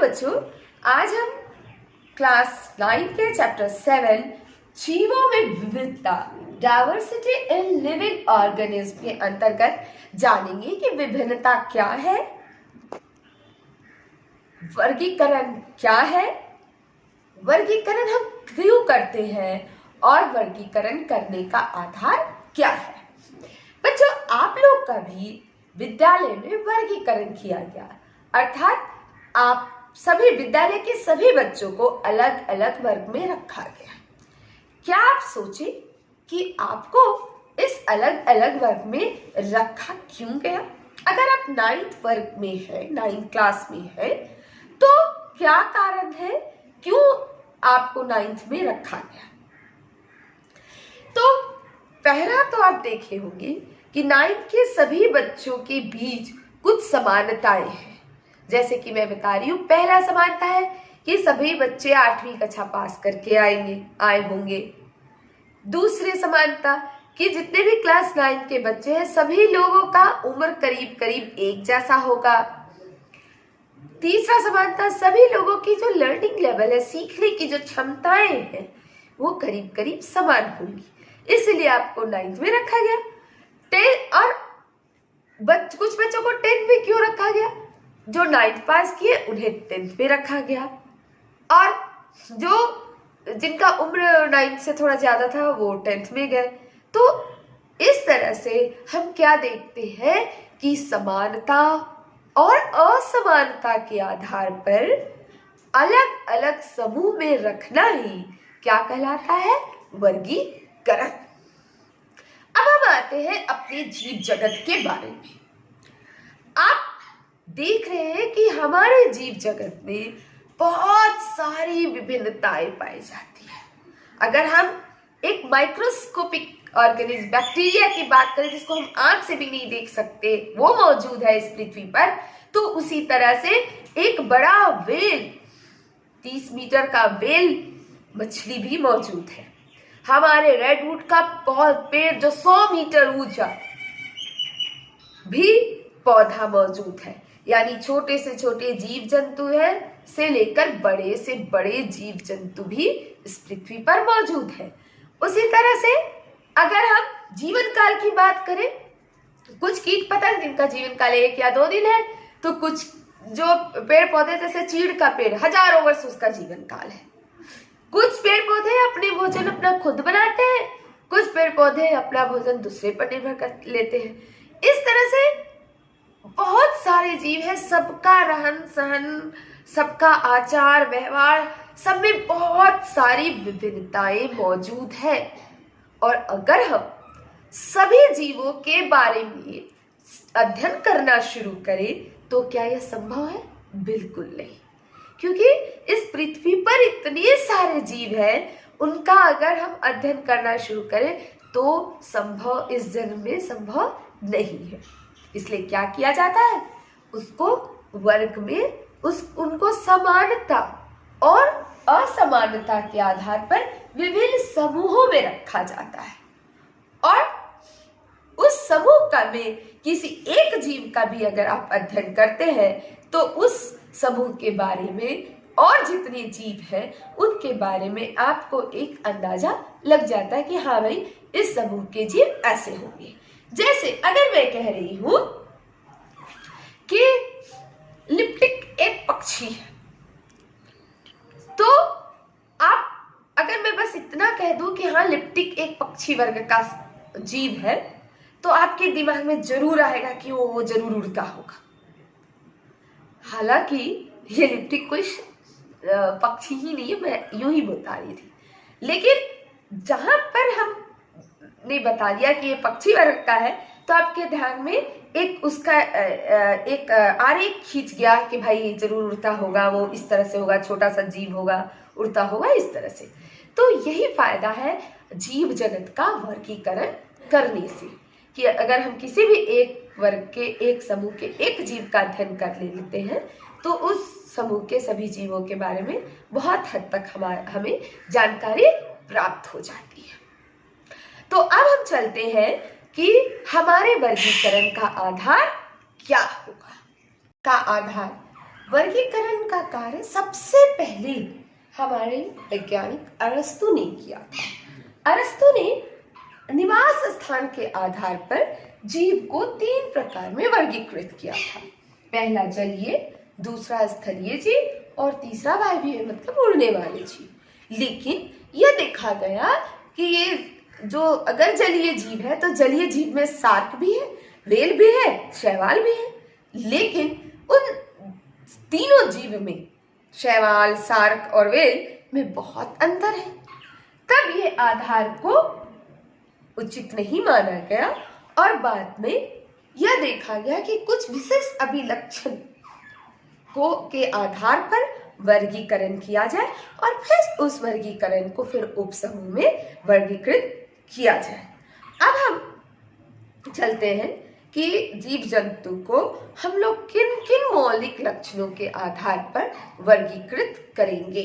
बच्चों, आज हम क्लास 9 के चैप्टर 7 जीवों में विविधता डाइवर्सिटी इन लिविंग ऑर्गेनिज्म के अंतर्गत जानेंगे कि विभिन्नता क्या है, वर्गीकरण क्या है, वर्गीकरण हम क्यों करते हैं और वर्गीकरण करने का आधार क्या है। बच्चों, आप लोग का भी विद्यालय में वर्गीकरण किया गया, अर्थात आप सभी विद्यालय के सभी बच्चों को अलग अलग वर्ग में रखा गया। क्या आप सोचे कि आपको इस अलग अलग वर्ग में रखा क्यों गया? अगर आप 9th वर्ग में है, 9th क्लास में है, तो क्या कारण है क्यों आपको 9th में रखा गया? तो पहला तो आप देखे होंगे कि 9th के सभी बच्चों के बीच कुछ समानताएं हैं। जैसे कि मैं बता रही हूँ, पहला समानता है कि सभी बच्चे 8वीं कक्षा पास करके आए होंगे। दूसरी समानता कि जितने भी क्लास 9 के बच्चे हैं सभी लोगों का उम्र करीब करीब एक जैसा होगा। तीसरा समानता, सभी लोगों की जो लर्निंग लेवल है, सीखने की जो क्षमताएं हैं, वो करीब करीब समान होंगी, इसलिए आपको 9th में रखा गया। 10 और कुछ बच्चों को 10th में क्यों रखा गया? जो 9th पास किए उन्हें 10th में रखा गया, और जिनका उम्र 9th से थोड़ा ज्यादा था वो 10th में गए। तो इस तरह से हम क्या देखते हैं कि समानता और असमानता के आधार पर अलग अलग समूह में रखना ही क्या कहलाता है? वर्गीकरण। अब हम आते हैं अपने जीव जगत के बारे में। आप देख रहे हैं कि हमारे जीव जगत में बहुत सारी विभिन्नताएं पाई जाती है। अगर हम एक माइक्रोस्कोपिक ऑर्गेनिज्म बैक्टीरिया की बात करें, जिसको हम आंख से भी नहीं देख सकते, वो मौजूद है इस पृथ्वी पर, तो उसी तरह से एक बड़ा व्हेल, 30 मीटर का व्हेल मछली भी मौजूद है। हमारे रेडवुड का पेड़ जो 100 मीटर ऊंचा भी पौधा मौजूद है। यानी छोटे से छोटे जीव जंतु है से लेकर बड़े से बड़े जीव जंतु भी इस पृथ्वी पर मौजूद है। उसी तरह से अगर हम जीवन काल की बात करें, कुछ कीट पतंग जिनका जीवन काल 1 या 2 दिन है, तो कुछ जो पेड़ पौधे जैसे चीड़ का पेड़ हजारों वर्ष उसका जीवन काल है। कुछ पेड़ पौधे अपने भोजन अपना खुद बनाते हैं, कुछ पेड़ पौधे अपना भोजन दूसरे पर निर्भर कर लेते हैं। इस तरह से बहुत सारे जीव हैं, सबका रहन सहन, सबका आचार व्यवहार, सब में बहुत सारी विभिन्नताएं मौजूद है। और अगर हम सभी जीवों के बारे में अध्ययन करना शुरू करें तो क्या यह संभव है? बिल्कुल नहीं, क्योंकि इस पृथ्वी पर इतने सारे जीव हैं, उनका अगर हम अध्ययन करना शुरू करें तो संभव इस जन्म में संभव नहीं है। इसलिए क्या किया जाता है? उसको वर्ग में उनको समानता और असमानता के आधार पर विभिन्न समूहों में रखा जाता है, और उस समूह का में किसी एक जीव का भी अगर आप अध्ययन करते हैं तो उस समूह के बारे में और जितने जीव हैं उनके बारे में आपको एक अंदाजा लग जाता है कि हाँ भाई, इस समूह के जीव ऐसे होंगे। जैसे अगर मैं कह रही हूं कि लिप्टिक एक पक्षी है, तो आप अगर मैं बस इतना कह दूं कि हाँ लिप्टिक एक पक्षी वर्ग का जीव है, तो आपके दिमाग में जरूर आएगा कि वो जरूर उड़ता होगा। हालांकि ये लिप्टिक कोई पक्षी ही नहीं है, मैं यूं ही बता रही थी। लेकिन जहां पर हमने बता दिया कि ये पक्षी वर्ग का है, तो आपके ध्यान में एक उसका एक आरेख खींच गया कि भाई ये जरूर उड़ता होगा, वो इस तरह से होगा, छोटा सा जीव होगा, उड़ता होगा इस तरह से। तो यही फायदा है जीव जगत का वर्गीकरण करने से, कि अगर हम किसी भी एक वर्ग के, एक समूह के एक जीव का अध्ययन कर लेते हैं तो उस समूह के सभी जीवों के बारे में बहुत हद तक हमें जानकारी प्राप्त हो जाती है। तो अब हम चलते हैं कि हमारे वर्गीकरण का आधार क्या होगा। का आधार वर्गीकरण का कार्य सबसे पहले हमारे वैज्ञानिक अरस्तु ने किया था। अरस्तु ने निवास स्थान के आधार पर जीव को 3 प्रकार में वर्गीकृत किया था। पहला जलीय, दूसरा स्थलीय जीव और तीसरा वायवीय मतलब उड़ने वाले जीव। लेकिन यह देखा गया कि ये जो अगर जलीय जीव है तो जलीय जीव में शार्क भी है, व्हेल भी है, शैवाल भी है। लेकिन उन तीनों जीव में शैवाल, शार्क और व्हेल में बहुत अंतर है। तब ये आधार को उचित नहीं माना गया और बाद में यह देखा गया कि कुछ विशिष्ट अभिलक्षण को के आधार पर वर्गीकरण किया जाए और फिर उस वर्गीकरण को फिर उपसमूह में वर्गीकृत किया जाए। अब हम चलते हैं कि जीव जंतु को हम लोग किन किन मौलिक लक्षणों के आधार पर वर्गीकृत करेंगे।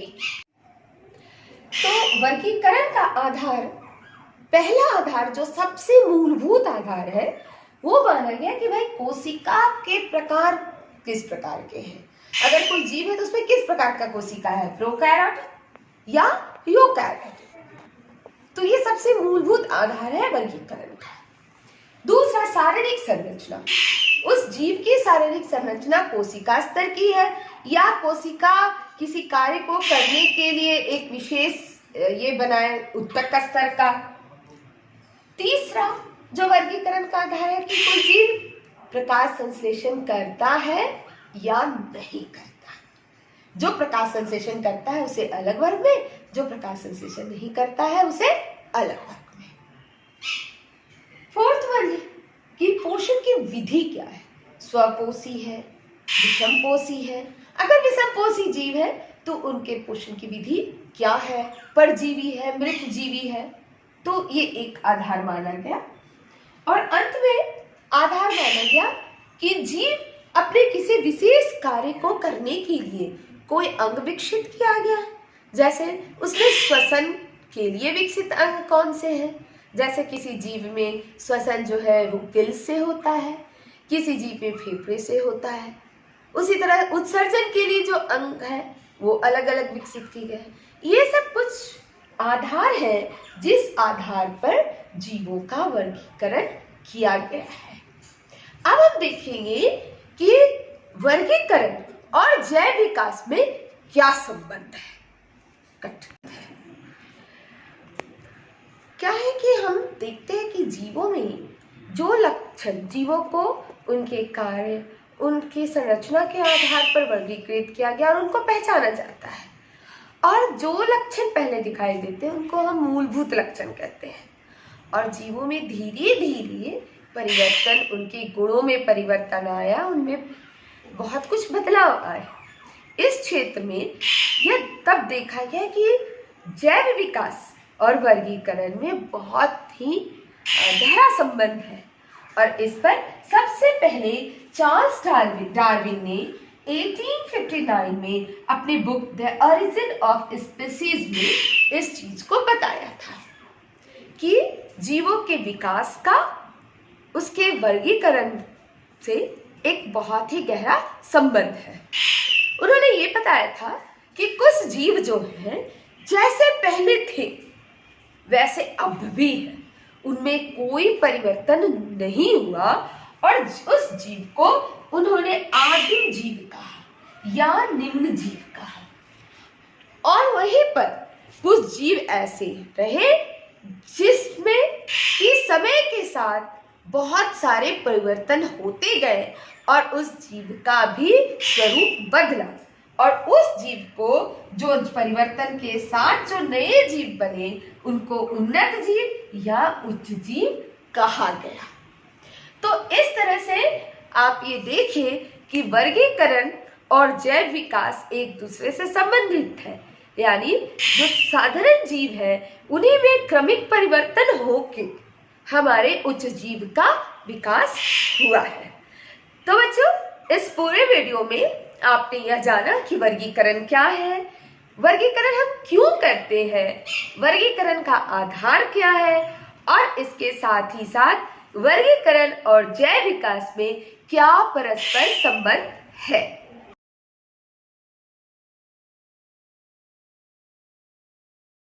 तो वर्गीकरण का आधार, पहला आधार जो सबसे मूलभूत आधार है वो माना गया कि भाई कोशिका के प्रकार किस प्रकार के हैं। अगर कोई जीव है तो उसमें किस प्रकार का कोशिका है, प्रोकैरियोटिक या यूकैरियोटिक। तो ये सबसे मूलभूत आधार है वर्गीकरण का। दूसरा, शारीरिक संरचना। उस जीव की शारीरिक संरचना कोशिका स्तर की है या कोशिका किसी कार्य को करने के लिए एक विशेष ये बनाए उत्तक स्तर का। तीसरा जो वर्गीकरण का आधार है कि कोई जीव प्रकाश संश्लेषण करता है या नहीं करता। जो प्रकाश संश्लेषण करता है उसे अलग वर्ग में, जो प्रकाश संश्लेषण नहीं करता है उसे अलग वर्ग में। फोर्थ वन कि पोषण की विधि क्या है, स्वपोषी है, विषमपोषी है। अगर विषमपोषी जीव है तो उनके पोषण की विधि क्या है, परजीवी है, मृत जीवी है। तो ये एक आधार माना गया। और अंत में आधार माना गया कि जीव अपने किसी विशेष कार्य को करने के लिए कोई अंग विकसित किया गया। जैसे उसमें श्वसन के लिए विकसित अंग कौन से हैं। जैसे किसी जीव में श्वसन जो है वो गिल्स से होता है, किसी जीव में फेफड़े से होता है। उसी तरह उत्सर्जन के लिए जो अंग है वो अलग अलग विकसित किए गए हैं। ये सब कुछ आधार है जिस आधार पर जीवों का वर्गीकरण किया गया है। अब हम देखेंगे कि वर्गीकरण और जैव विकास में क्या संबंध है। क्या है कि हम देखते हैं कि जीवों में जो लक्षण जीवों को उनके कार्य, उनकी संरचना के आधार पर वर्गीकृत किया गया और उनको पहचाना जाता है। और जो लक्षण पहले दिखाई देते हैं उनको हम मूलभूत लक्षण कहते हैं। और जीवों में धीरे धीरे परिवर्तन, उनके गुणों में परिवर्तन आया, उनमें बहुत कुछ बदलाव आए। इस क्षेत्र में यह तब देखा गया कि जैव विकास और वर्गीकरण में बहुत ही गहरा संबंध है। और इस पर सबसे पहले चार्ल्स डार्विन ने 1859 में अपनी book the origin of species में इस चीज को बताया था कि जीवों के विकास का उसके वर्गीकरण से एक बहुत ही गहरा संबंध है। उन्होंने ये बताया था कि कुछ जीव जो हैं जैसे पहले थे वैसे अब भी है, उनमें कोई परिवर्तन नहीं हुआ और उस जीव को उन्होंने आदिम जीव कहा या निम्न जीव कहा। और वहीं पर कुछ जीव ऐसे रहे जिसमें कि समय के साथ बहुत सारे परिवर्तन होते गए और उस जीव का भी स्वरूप बदला और उस जीव को जो परिवर्तन के साथ जो नए जीव बने उनको उन्नत जीव या उच्च जीव कहा गया। तो इस तरह से आप ये देखिए कि वर्गीकरण और जैव विकास एक दूसरे से संबंधित है। यानी जो साधारण जीव है उन्हीं में क्रमिक परिवर्तन होके हमारे उच्च जीव का विकास हुआ है। तो बच्चों, इस पूरे वीडियो में आपने यह जाना कि वर्गीकरण क्या है, वर्गीकरण हम क्यों करते हैं, वर्गीकरण का आधार क्या है और इसके साथ ही साथ वर्गीकरण और जैव विकास में क्या परस्पर संबंध है।